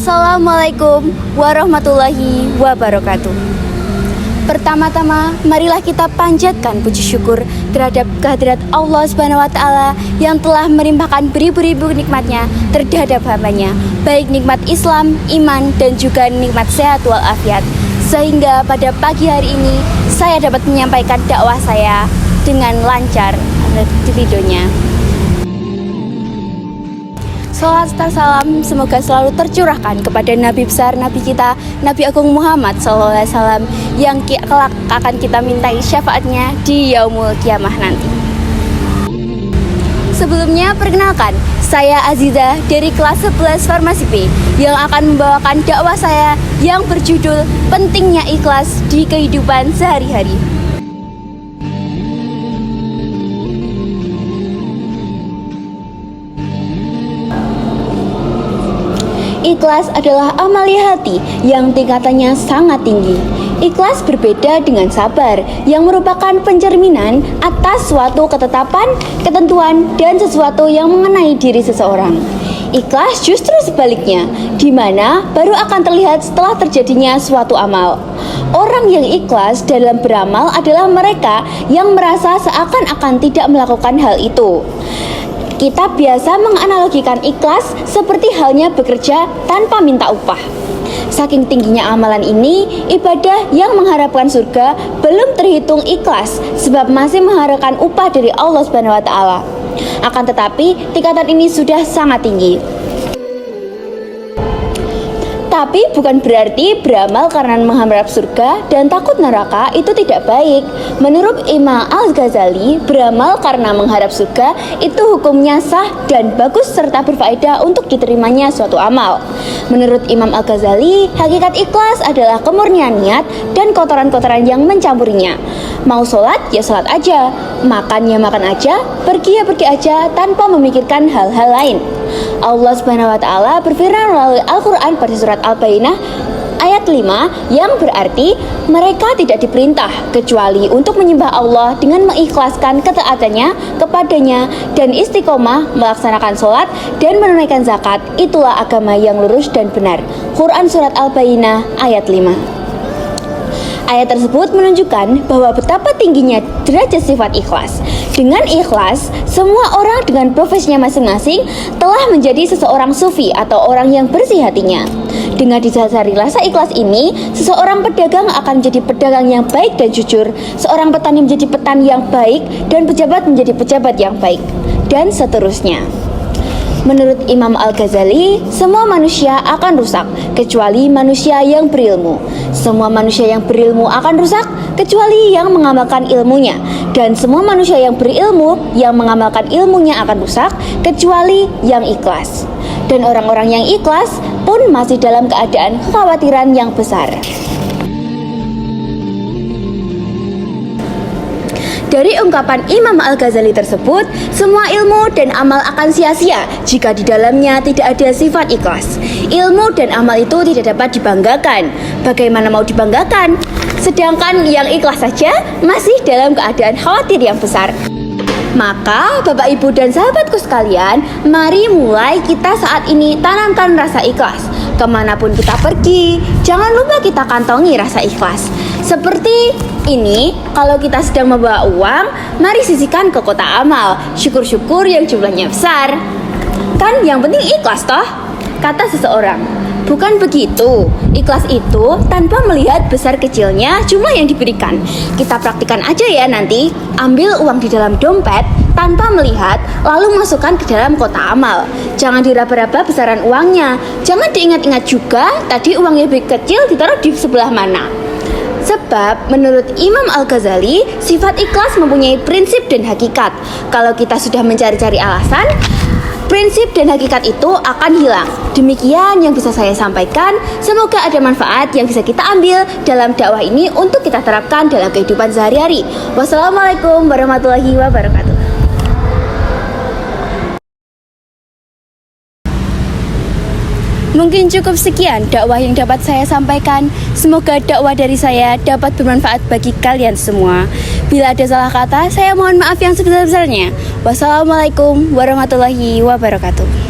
Assalamualaikum warahmatullahi wabarakatuh. Pertama-tama, marilah kita panjatkan puji syukur terhadap kehadirat Allah Subhanahu wa Ta'ala yang telah melimpahkan beribu-ribu nikmatnya terhadap hambanya, baik nikmat Islam, iman, dan juga nikmat sehat walafiat. Sehingga pada pagi hari ini saya dapat menyampaikan dakwah saya dengan lancar di videonya. Salawat serta salam semoga selalu tercurahkan kepada Nabi besar Nabi kita, Nabi Agung Muhammad SAW, yang kelak akan kita mintai syafaatnya di yaumul kiamah nanti. Sebelumnya perkenalkan, saya Aziza dari kelas 11 Farmasi B yang akan membawakan dakwah saya yang berjudul Pentingnya Ikhlas di Kehidupan Sehari-hari. Ikhlas adalah amalia hati yang tingkatannya sangat tinggi. Ikhlas berbeda dengan sabar yang merupakan pencerminan atas suatu ketetapan, ketentuan, dan sesuatu yang mengenai diri seseorang. Ikhlas justru sebaliknya, di mana baru akan terlihat setelah terjadinya suatu amal. Orang yang ikhlas dalam beramal adalah mereka yang merasa seakan-akan tidak melakukan hal itu. Kita biasa menganalogikan ikhlas seperti halnya bekerja tanpa minta upah. Saking tingginya amalan ini, ibadah yang mengharapkan surga belum terhitung ikhlas sebab masih mengharapkan upah dari Allah Subhanahu wa Ta'ala. Akan tetapi, tingkatan ini sudah sangat tinggi. Tapi bukan berarti beramal karena mengharap surga dan takut neraka itu tidak baik. Menurut Imam Al-Ghazali, beramal karena mengharap surga itu hukumnya sah dan bagus serta berfaedah untuk diterimanya suatu amal. Menurut Imam Al-Ghazali, hakikat ikhlas adalah kemurnian niat dan kotoran-kotoran yang mencampurinya. Mau sholat ya sholat aja, makan ya makan aja, pergi ya pergi aja tanpa memikirkan hal-hal lain. Allah Subhanahu wa Ta'ala berfirman melalui Al-Quran pada surat Al-Bayyinah ayat 5 yang berarti mereka tidak diperintah kecuali untuk menyembah Allah dengan mengikhlaskan ketaatannya kepadanya dan istiqomah melaksanakan sholat dan menunaikan zakat. Itulah agama yang lurus dan benar. Quran surat Al-Bayyinah ayat 5. Ayat tersebut menunjukkan bahwa betapa tingginya derajat sifat ikhlas. Dengan ikhlas, semua orang dengan profesinya masing-masing telah menjadi seseorang sufi atau orang yang bersih hatinya. Dengan didasari rasa ikhlas ini, seseorang pedagang akan menjadi pedagang yang baik dan jujur, seorang petani menjadi petani yang baik, dan pejabat menjadi pejabat yang baik, dan seterusnya. Menurut Imam Al-Ghazali, semua manusia akan rusak kecuali manusia yang berilmu. Semua manusia yang berilmu akan rusak kecuali yang mengamalkan ilmunya. Dan semua manusia yang berilmu yang mengamalkan ilmunya akan rusak kecuali yang ikhlas. Dan orang-orang yang ikhlas pun masih dalam keadaan kekhawatiran yang besar. Dari ungkapan Imam Al-Ghazali tersebut, semua ilmu dan amal akan sia-sia jika di dalamnya tidak ada sifat ikhlas. Ilmu dan amal itu tidak dapat dibanggakan. Bagaimana mau dibanggakan? Sedangkan yang ikhlas saja masih dalam keadaan khawatir yang besar. Maka Bapak Ibu dan sahabatku sekalian, mari mulai kita saat ini tanamkan rasa ikhlas. Kemanapun kita pergi, jangan lupa kita kantongi rasa ikhlas. Seperti ini, kalau kita sedang membawa uang, mari sisihkan ke kotak amal. Syukur-syukur yang jumlahnya besar. Kan yang penting ikhlas toh? Kata seseorang. Bukan begitu. Ikhlas itu tanpa melihat besar kecilnya jumlah yang diberikan. Kita praktikkan aja ya nanti. Ambil uang di dalam dompet tanpa melihat, lalu masukkan ke dalam kotak amal. Jangan diraba-raba besaran uangnya. Jangan diingat-ingat juga tadi uangnya lebih kecil ditaruh di sebelah mana. Sebab menurut Imam Al-Ghazali, sifat ikhlas mempunyai prinsip dan hakikat. Kalau kita sudah mencari-cari alasan, prinsip dan hakikat itu akan hilang. Demikian yang bisa saya sampaikan. Semoga ada manfaat yang bisa kita ambil dalam dakwah ini untuk kita terapkan dalam kehidupan sehari-hari. Wassalamualaikum warahmatullahi wabarakatuh. Mungkin cukup sekian dakwah yang dapat saya sampaikan. Semoga dakwah dari saya dapat bermanfaat bagi kalian semua. Bila ada salah kata, saya mohon maaf yang sebesar-besarnya. Wassalamualaikum warahmatullahi wabarakatuh.